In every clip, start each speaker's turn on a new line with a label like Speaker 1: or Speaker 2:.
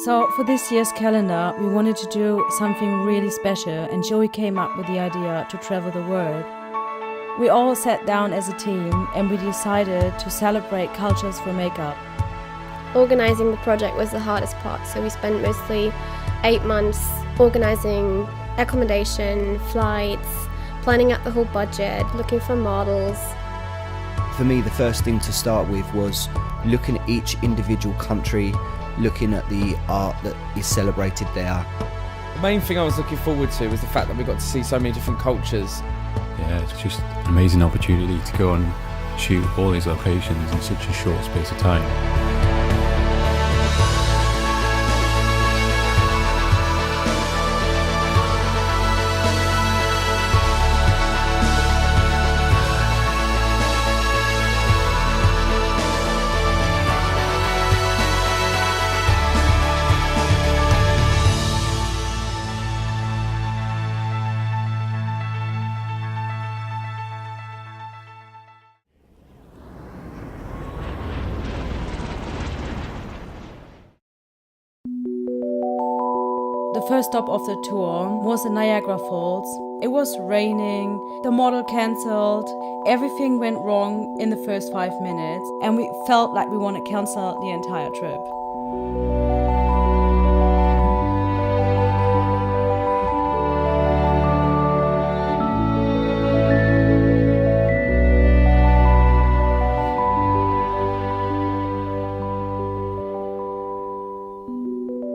Speaker 1: So for this year's calendar, we wanted to do something really special, and Joey came up with the idea to travel the world. We all sat down as a team and we decided to celebrate cultures for makeup.
Speaker 2: Organising the project was the hardest part, so we spent mostly 8 months organising accommodation, flights, planning out the whole budget, looking for models.
Speaker 3: For me, the first thing to start with was looking at each individual country, looking at the art that is celebrated there.
Speaker 4: The main thing I was looking forward to was the fact that we got to see so many different cultures.
Speaker 5: Yeah, it's just an amazing opportunity to go and shoot all these locations in such a short space of time.
Speaker 1: The first stop of the tour was the Niagara Falls. It was raining, the model cancelled, everything went wrong in the first 5 minutes, and we felt like we want to cancel the entire trip.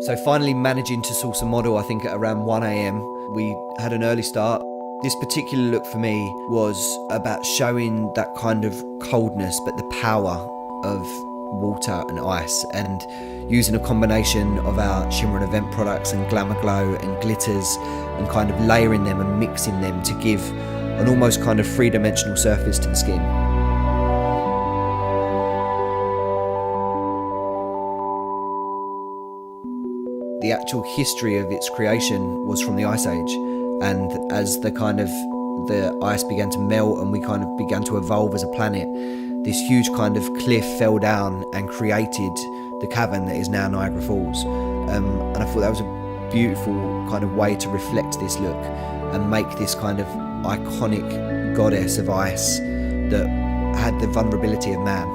Speaker 3: So finally managing to source a model, I think at around 1 a.m. We had an early start. This particular look for me was about showing that kind of coldness, but the power of water and ice, and using a combination of our shimmer and event products and glamour glow and glitters, and kind of layering them and mixing them to give an almost kind of three-dimensional surface to the skin. The actual history of its creation was from the Ice Age, and as the ice began to melt and we kind of began to evolve as a planet, this huge kind of cliff fell down and created the cavern that is now Niagara Falls. And I thought that was a beautiful kind of way to reflect this look and make this kind of iconic goddess of ice that had the vulnerability of man.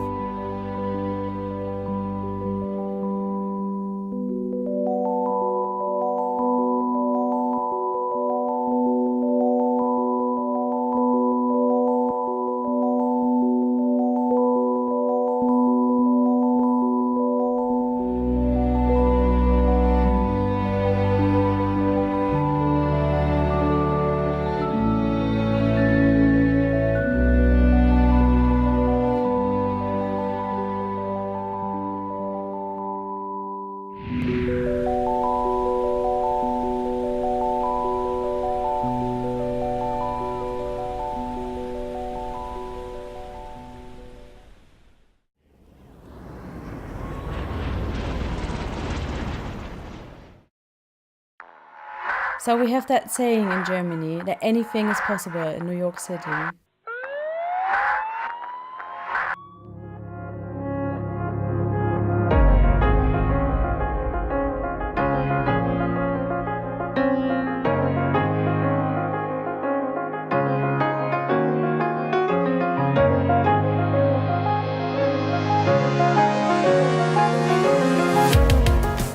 Speaker 1: So we have that saying in Germany that anything is possible in New York City.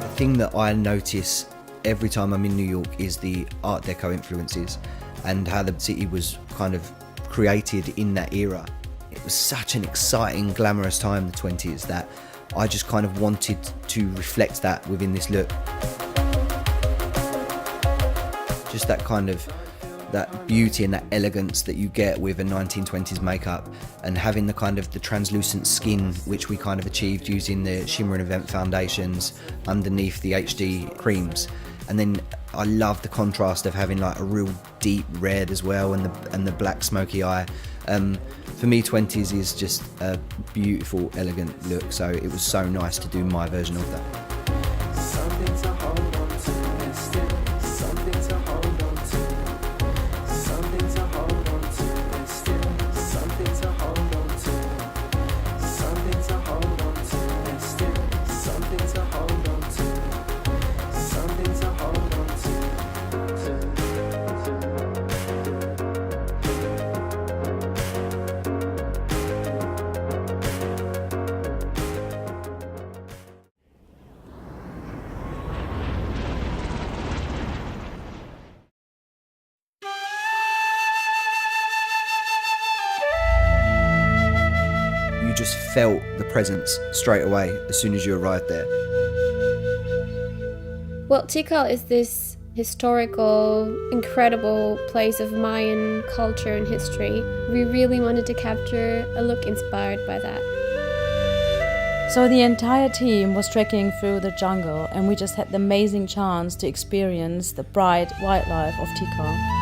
Speaker 3: The thing that I notice every time I'm in New York is the Art Deco influences and how the city was kind of created in that era. It was such an exciting, glamorous time, the 20s, that I just kind of wanted to reflect that within this look. Just that kind of, that beauty and that elegance that you get with a 1920s makeup, and having the kind of the translucent skin which we kind of achieved using the shimmer and event foundations underneath the HD creams. And then I love the contrast of having like a real deep red as well, and the black smoky eye. For me, 20s is just a beautiful, elegant look, so it was so nice to do my version of that. felt the presence straight away as soon as you arrived there.
Speaker 2: Well, Tikal is this historical, incredible place of Mayan culture and history. We really wanted to capture a look inspired by that.
Speaker 1: So the entire team was trekking through the jungle, and we just had the amazing chance to experience the bright wildlife of Tikal.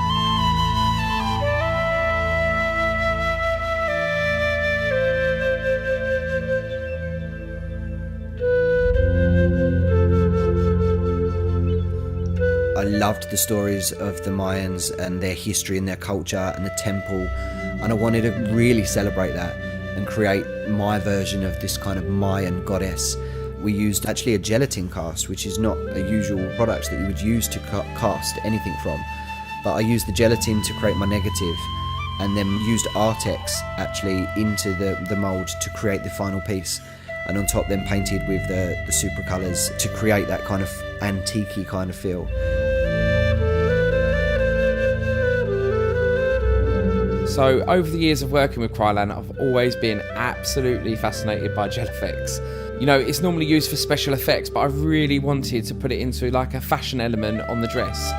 Speaker 3: I loved the stories of the Mayans and their history and their culture and the temple, and I wanted to really celebrate that and create my version of this kind of Mayan goddess. We used actually a gelatin cast, which is not a usual product that you would use to cast anything from, but I used the gelatin to create my negative, and then used Artex actually into the mould to create the final piece, and on top then painted with the super colours to create that kind of antique-y kind of feel.
Speaker 4: So over the years of working with KRYOLAN, I've always been absolutely fascinated by gel effects. You know, it's normally used for special effects, but I really wanted to put it into like a fashion element on the dress.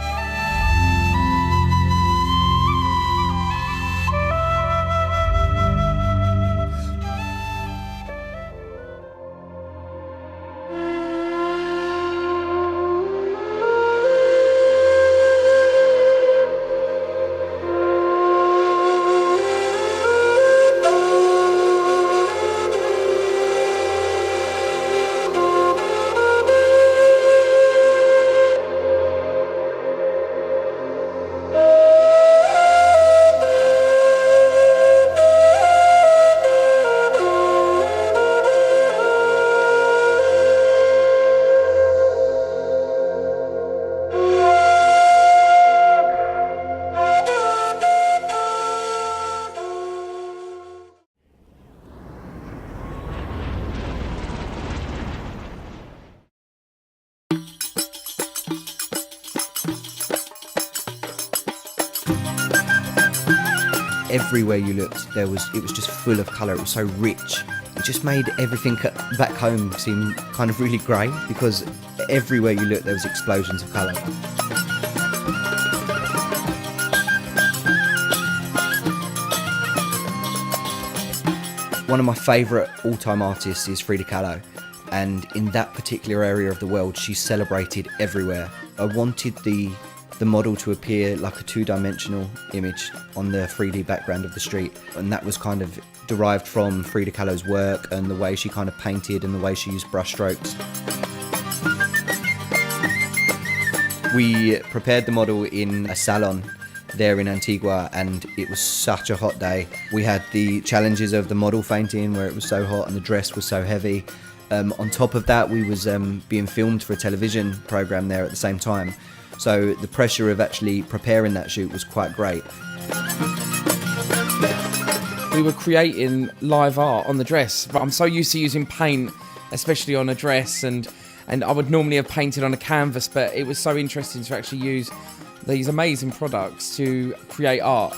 Speaker 3: Everywhere you looked, it was just full of colour. It was so rich. It just made everything back home seem kind of really grey, because everywhere you looked there was explosions of colour. One of my favourite all-time artists is Frida, and in that particular area of the world she's celebrated everywhere. I wanted the model to appear like a two-dimensional image on the 3D background of the street, and that was kind of derived from Frida Kahlo's work and the way she kind of painted and the way she used brush strokes. We prepared the model in a salon there in Antigua, and it was such a hot day. We had the challenges of the model fainting where it was so hot and the dress was so heavy. On top of that, we was being filmed for a television program there at the same time. So the pressure of actually preparing that shoot was quite great.
Speaker 4: We were creating live art on the dress, but I'm so used to using paint, especially on a dress, and I would normally have painted on a canvas, but it was so interesting to actually use these amazing products to create art.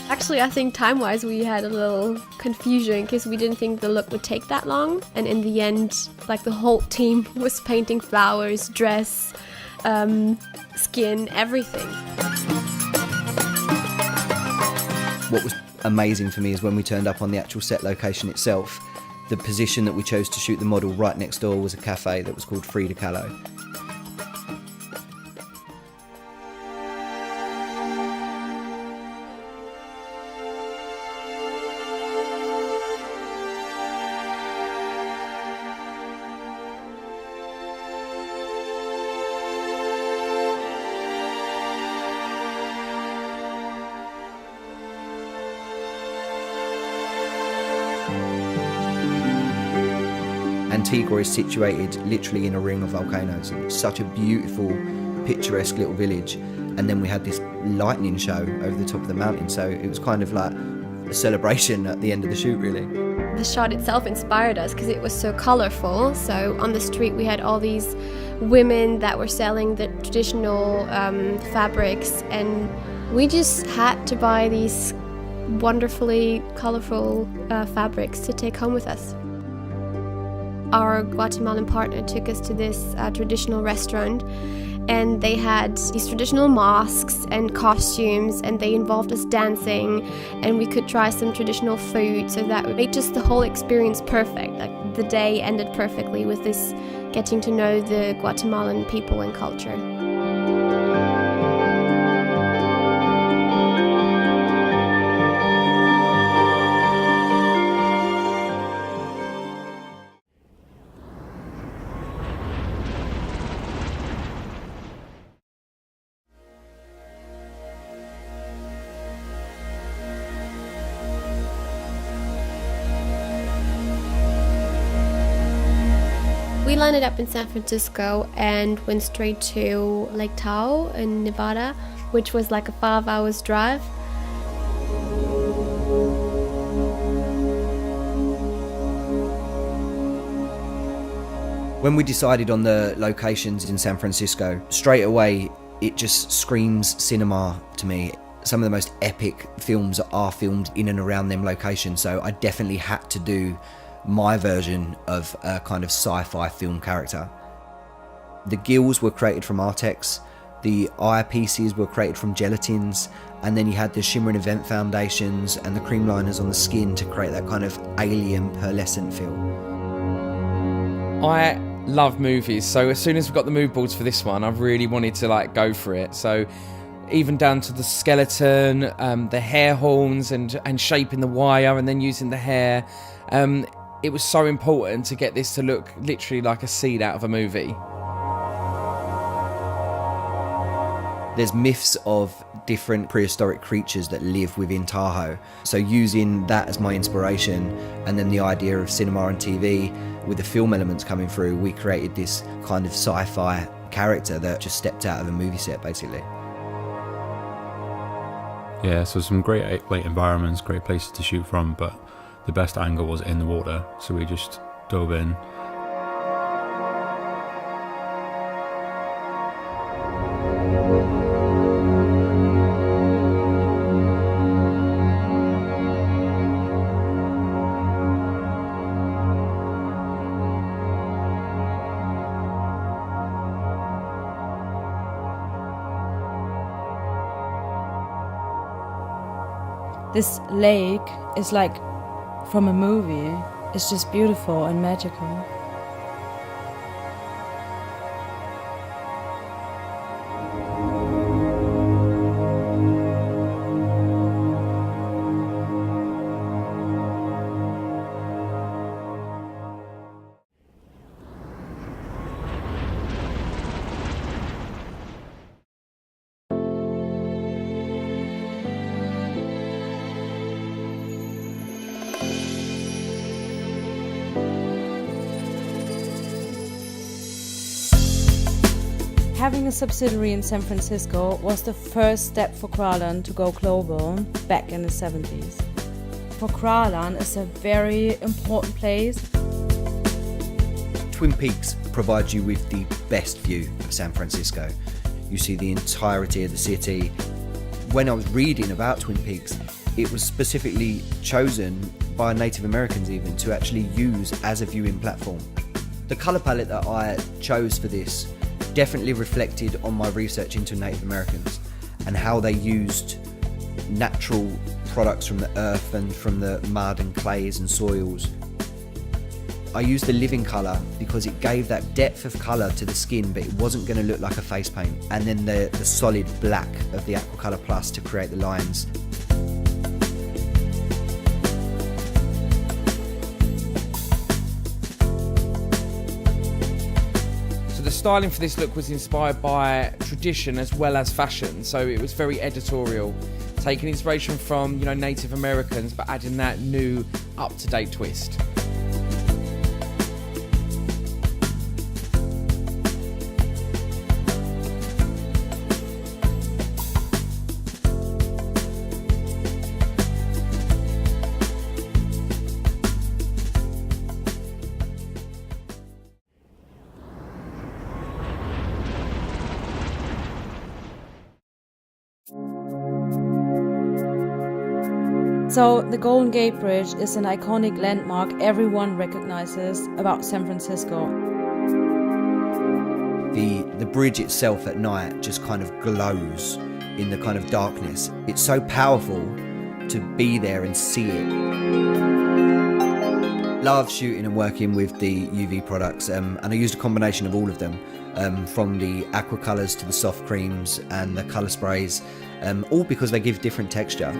Speaker 2: Actually, I think time-wise we had a little confusion because we didn't think the look would take that long, and in the end, like, the whole team was painting flowers, dress, skin, everything.
Speaker 3: What was amazing for me is when we turned up on the actual set location itself, the position that we chose to shoot the model right next door was a cafe that was called Frida Kahlo. Antigua is situated literally in a ring of volcanoes. It's such a beautiful, picturesque little village. And then we had this lightning show over the top of the mountain, so it was kind of like a celebration at the end of the shoot, really.
Speaker 2: The shot itself inspired us because it was so colorful. So on the street we had all these women that were selling the traditional fabrics, and we just had to buy these wonderfully colourful fabrics to take home with us. Our Guatemalan partner took us to this traditional restaurant, and they had these traditional masks and costumes, and they involved us dancing, and we could try some traditional food, so that made just the whole experience perfect. Like, the day ended perfectly with this getting to know the Guatemalan people and culture. We landed up in San Francisco and went straight to Lake Tahoe in Nevada, which was like a 5 hours drive.
Speaker 3: When we decided on the locations in San Francisco, straight away it just screams cinema to me. Some of the most epic films are filmed in and around them locations, so I definitely had to do my version of a kind of sci-fi film character. The gills were created from Artex, the eyepieces were created from gelatins, and then you had the shimmer and event foundations and the cream liners on the skin to create that kind of alien pearlescent feel.
Speaker 4: I love movies, so as soon as we got the mood boards for this one, I really wanted to go for it. So even down to the skeleton, the hair horns and shaping the wire and then using the hair. It was so important to get this to look literally like a scene out of a movie.
Speaker 3: There's myths of different prehistoric creatures that live within Tahoe. So using that as my inspiration, and then the idea of cinema and TV with the film elements coming through, we created this kind of sci-fi character that just stepped out of a movie set, basically.
Speaker 5: Yeah, so some great environments, great places to shoot from, but the best angle was in the water, so we just dove in.
Speaker 1: This lake is like from a movie. It's just beautiful and magical. Having a subsidiary in San Francisco was the first step for KRYOLAN to go global back in the 70s. For KRYOLAN, it's a very important place.
Speaker 3: Twin Peaks provides you with the best view of San Francisco. You see the entirety of the city. When I was reading about Twin Peaks, it was specifically chosen by Native Americans even to actually use as a viewing platform. The colour palette that I chose for this definitely reflected on my research into Native Americans and how they used natural products from the earth and from the mud and clays and soils. I used the living colour because it gave that depth of colour to the skin, but it wasn't going to look like a face paint. And then the solid black of the Aquacolor Plus to create the lines.
Speaker 4: The styling for this look was inspired by tradition as well as fashion, so it was very editorial, taking inspiration from Native Americans but adding that new up-to-date twist.
Speaker 1: So the Golden Gate Bridge is an iconic landmark everyone recognizes about San Francisco.
Speaker 3: The bridge itself at night just kind of glows in the kind of darkness. It's so powerful to be there and see it. Love shooting and working with the UV products, and I used a combination of all of them, from the aqua colours to the soft creams and the colour sprays, all because they give different texture.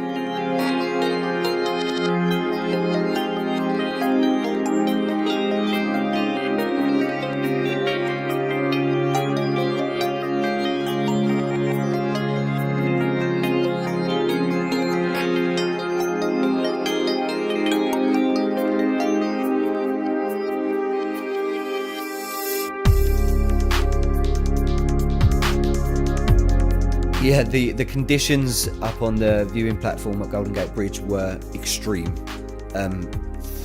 Speaker 3: Yeah, the conditions up on the viewing platform at Golden Gate Bridge were extreme.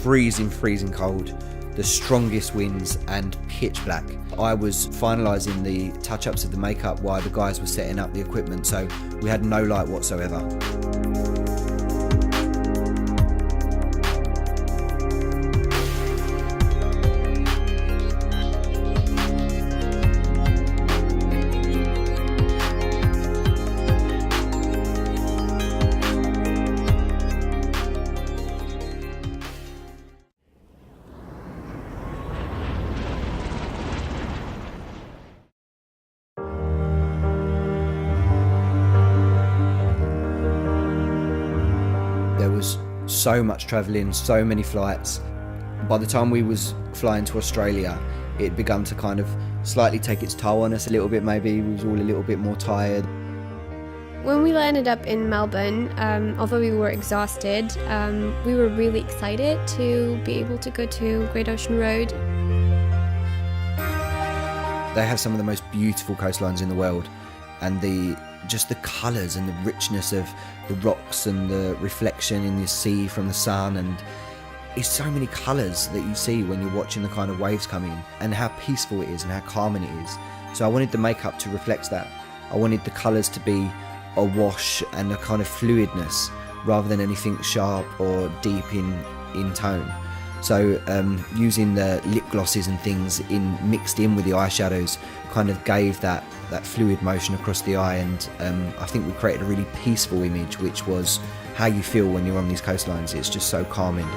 Speaker 3: Freezing cold, the strongest winds and pitch black. I was finalising the touch-ups of the makeup while the guys were setting up the equipment, so we had no light whatsoever. There was so much travelling, so many flights. By the time we was flying to Australia, it had begun to kind of slightly take its toll on us a little bit maybe. We was all a little bit more tired.
Speaker 2: When we landed up in Melbourne, although we were exhausted, we were really excited to be able to go to Great Ocean Road.
Speaker 3: They have some of the most beautiful coastlines in the world, and just the colours and the richness of the rocks and the reflection in the sea from the sun, and it's so many colours that you see when you're watching the kind of waves coming, and how peaceful it is and how calming it is. So I wanted the makeup to reflect that. I wanted the colours to be a wash and a kind of fluidness rather than anything sharp or deep in tone. So using the lip glosses and things mixed in with the eyeshadows kind of gave that fluid motion across the eye, and I think we created a really peaceful image, which was how you feel when you're on these coastlines. It's just so calming.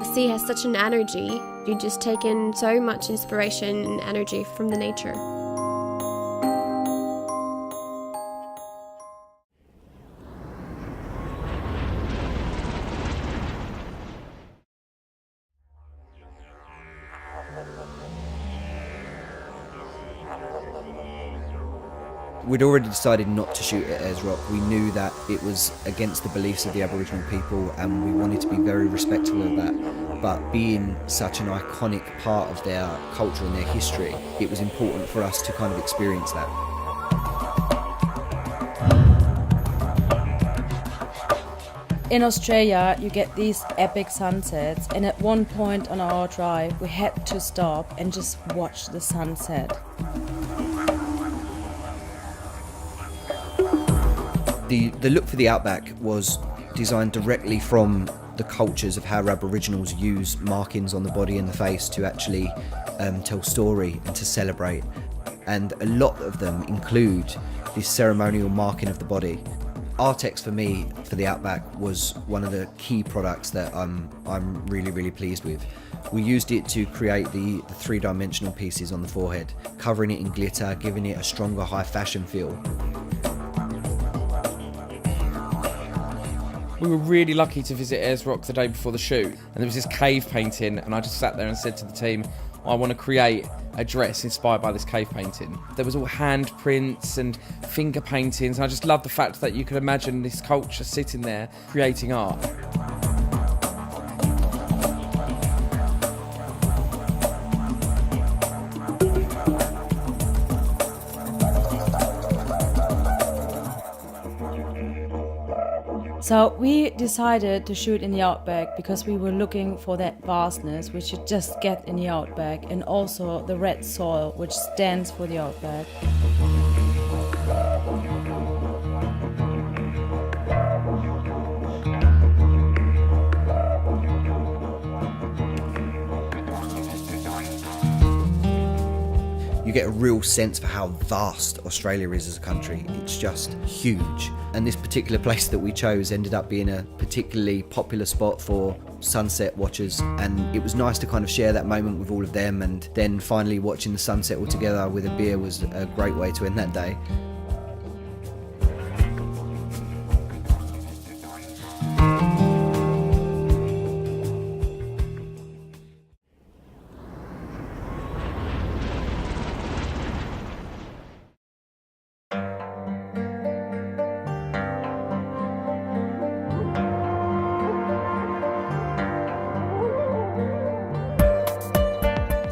Speaker 2: The sea has such an energy. You just take in so much inspiration and energy from the nature.
Speaker 3: We'd already decided not to shoot at Ayers Rock. We knew that it was against the beliefs of the Aboriginal people, and we wanted to be very respectful of that. But being such an iconic part of their culture and their history, it was important for us to kind of experience that.
Speaker 1: In Australia, you get these epic sunsets, and at one point on our drive, we had to stop and just watch the sunset.
Speaker 3: The look for the Outback was designed directly from the cultures of how Aboriginals use markings on the body and the face to actually tell story and to celebrate. And a lot of them include this ceremonial marking of the body. Artex for me, for the Outback, was one of the key products that I'm really, really pleased with. We used it to create the three-dimensional pieces on the forehead, covering it in glitter, giving it a stronger high fashion feel.
Speaker 4: We were really lucky to visit Ayers Rock the day before the shoot, and there was this cave painting, and I just sat there and said to the team, I want to create a dress inspired by this cave painting. There was all handprints and finger paintings. I just love the fact that you could imagine this culture sitting there creating art.
Speaker 1: So we decided to shoot in the Outback because we were looking for that vastness which you just get in the Outback, and also the red soil which stands for the Outback.
Speaker 3: You get a real sense for how vast Australia is as a country. It's just huge. And this particular place that we chose ended up being a particularly popular spot for sunset watchers, and it was nice to kind of share that moment with all of them, and then finally watching the sunset all together with a beer was a great way to end that day.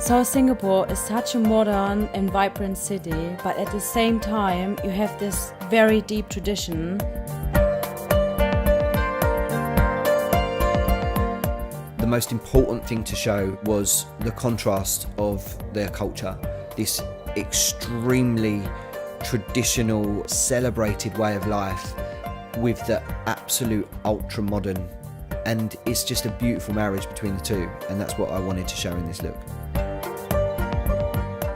Speaker 1: So Singapore is such a modern and vibrant city, but at the same time you have this very deep tradition.
Speaker 3: The most important thing to show was the contrast of their culture, this extremely traditional, celebrated way of life with the absolute ultra-modern, and it's just a beautiful marriage between the two, and that's what I wanted to show in this look.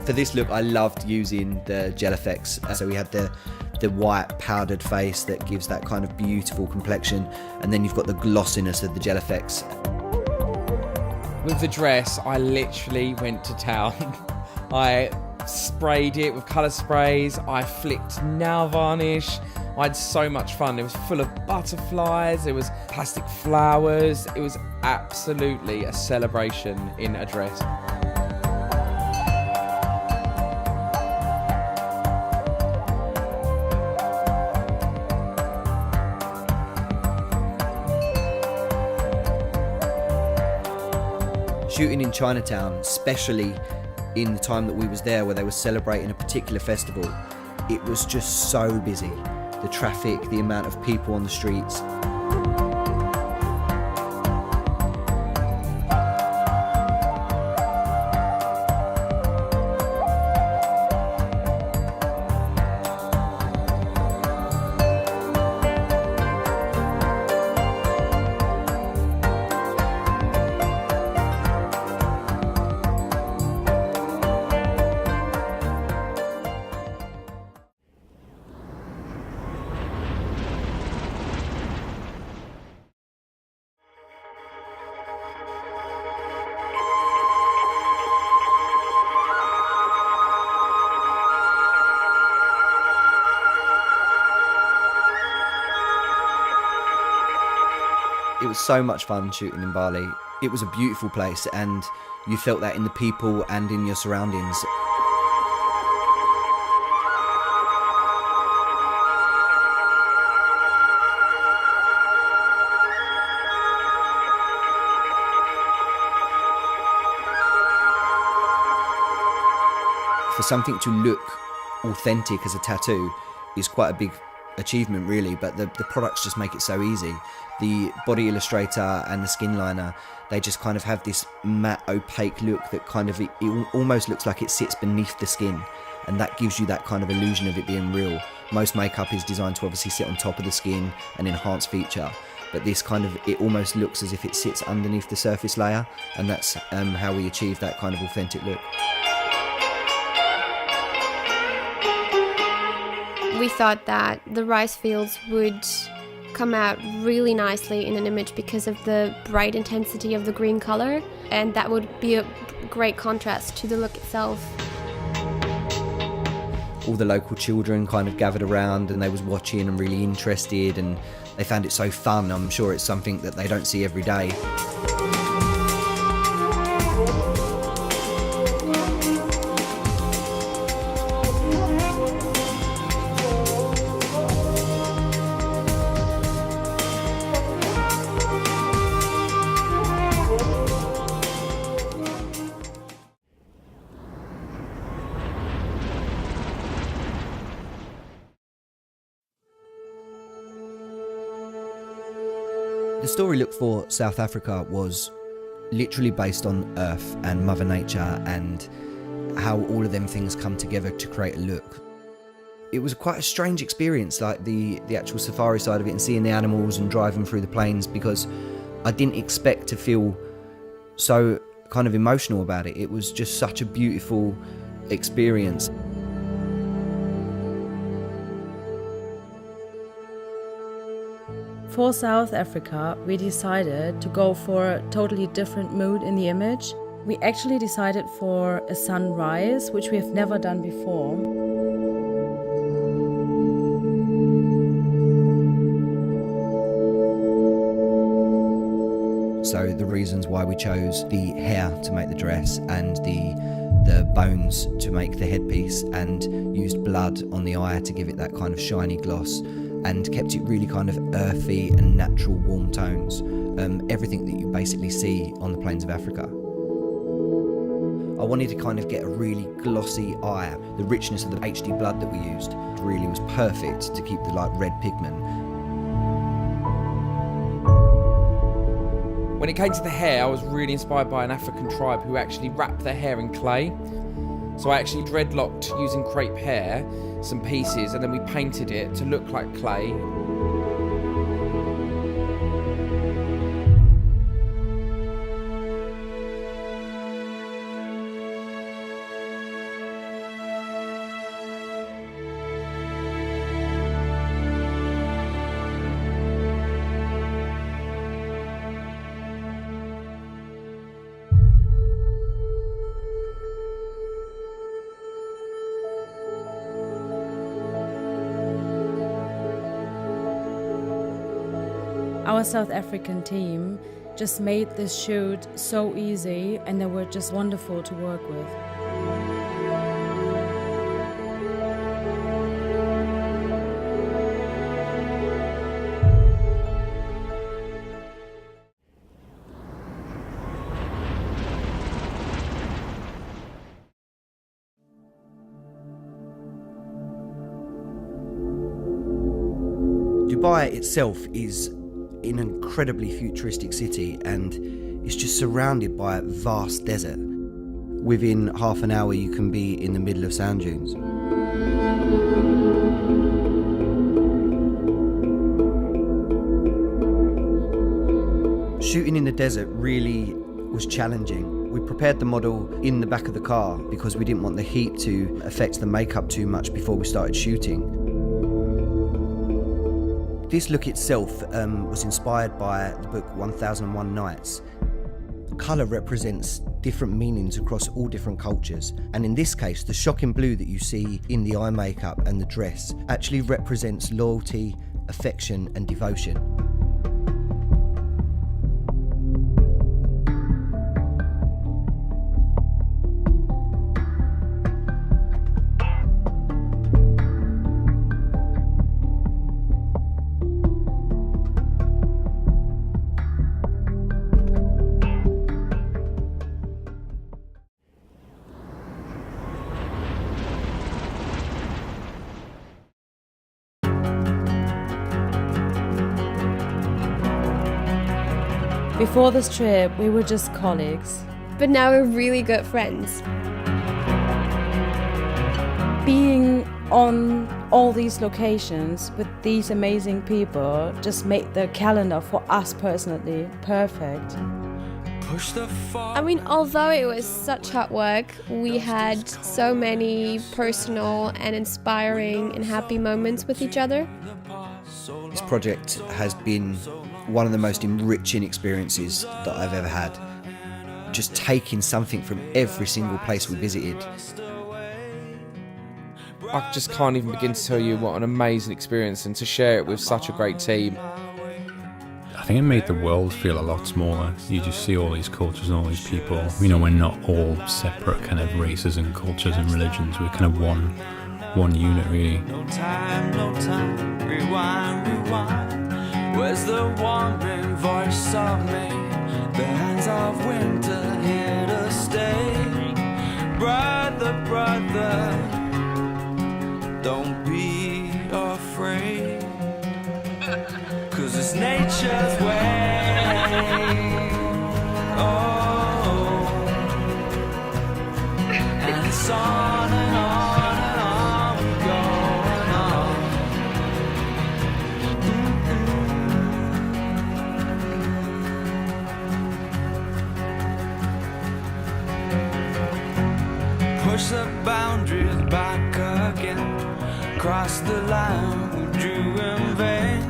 Speaker 3: For this look, I loved using the gel effects. So we had the white powdered face that gives that kind of beautiful complexion, and then you've got the glossiness of the gel effects.
Speaker 4: With the dress, I literally went to town. I sprayed it with colour sprays, I flicked nail varnish. I had so much fun. It was full of butterflies, it was plastic flowers. It was absolutely a celebration in a dress.
Speaker 3: Shooting in Chinatown, especially in the time that we was there where they were celebrating a particular festival, it was just so busy. The traffic, the amount of people on the streets. It was so much fun shooting in Bali. It was a beautiful place, and you felt that in the people and in your surroundings. For something to look authentic as a tattoo is quite a big achievement, really, but the products just make it so easy. The body illustrator and the skin liner, they just kind of have this matte opaque look that kind of, it almost looks like it sits beneath the skin, and that gives you that kind of illusion of it being real. Most makeup is designed to obviously sit on top of the skin and enhance feature, but this kind of, it almost looks as if it sits underneath the surface layer, and that's how we achieve that kind of authentic look.
Speaker 2: We thought that the rice fields would come out really nicely in an image because of the bright intensity of the green color, and that would be a great contrast to the look itself.
Speaker 3: All the local children kind of gathered around, and they was watching and really interested, and they found it so fun. I'm sure it's something that they don't see every day. The story look for South Africa was literally based on Earth and Mother Nature and how all of them things come together to create a look. It was quite a strange experience, like the actual safari side of it and seeing the animals and driving through the plains, because I didn't expect to feel so kind of emotional about it. It was just such a beautiful experience.
Speaker 1: For South Africa, we decided to go for a totally different mood in the image. We actually decided for a sunrise, which we have never done before.
Speaker 3: So the reasons why we chose the hair to make the dress and the bones to make the headpiece, and used blood on the eye to give it that kind of shiny gloss, and kept it really kind of earthy and natural warm tones. Everything that you basically see on the plains of Africa. I wanted to kind of get a really glossy eye. The richness of the HD blood that we used really was perfect to keep the like red pigment.
Speaker 4: When it came to the hair, I was really inspired by an African tribe who actually wrapped their hair in clay. So I actually dreadlocked using crepe hair, some pieces, and then we painted it to look like clay.
Speaker 1: Our South African team just made this shoot so easy, and they were just wonderful to work with.
Speaker 3: Dubai itself is an incredibly futuristic city, and it's just surrounded by a vast desert. Within half an hour you can be in the middle of sand dunes. Shooting in the desert really was challenging. We prepared the model in the back of the car because we didn't want the heat to affect the makeup too much before we started shooting. This look itself was inspired by the book 1001 Nights. Colour represents different meanings across all different cultures, and in this case the shocking blue that you see in the eye makeup and the dress actually represents loyalty, affection and devotion.
Speaker 1: Before this trip, we were just colleagues.
Speaker 2: But now we're really good friends.
Speaker 1: Being on all these locations with these amazing people just made the calendar for us personally perfect.
Speaker 2: I mean, although it was such hard work, we had so many personal and inspiring and happy moments with each other.
Speaker 3: This project has been one of the most enriching experiences that I've ever had. Just taking something from every single place we visited.
Speaker 4: I just can't even begin to tell you what an amazing experience, and to share it with such a great team.
Speaker 5: I think it made the world feel a lot smaller. You just see all these cultures and all these people. You know, we're not all separate kind of races and cultures and religions. We're kind of one unit, really.
Speaker 6: No time, rewind. Where's the warming voice of me? The hands of winter here to stay. Brother, don't be afraid. 'Cause it's nature's way. crossed the line, we drew in vain.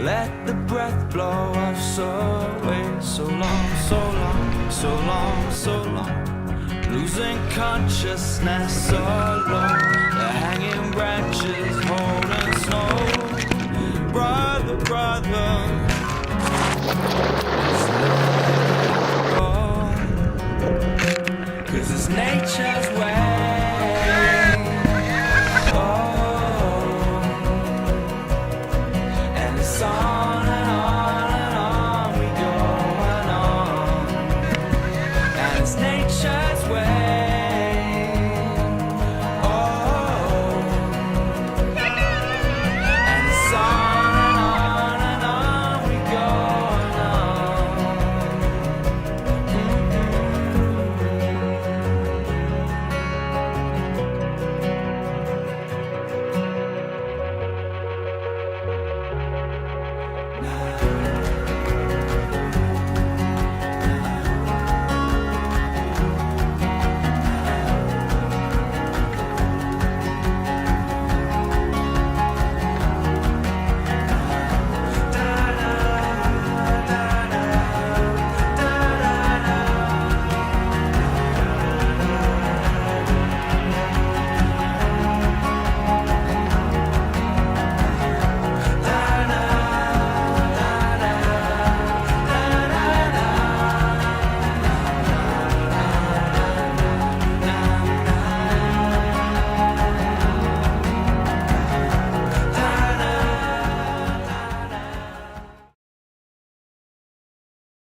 Speaker 6: Let the breath blow us away. So long, so long, so long, so long. Losing consciousness all alone. The hanging branches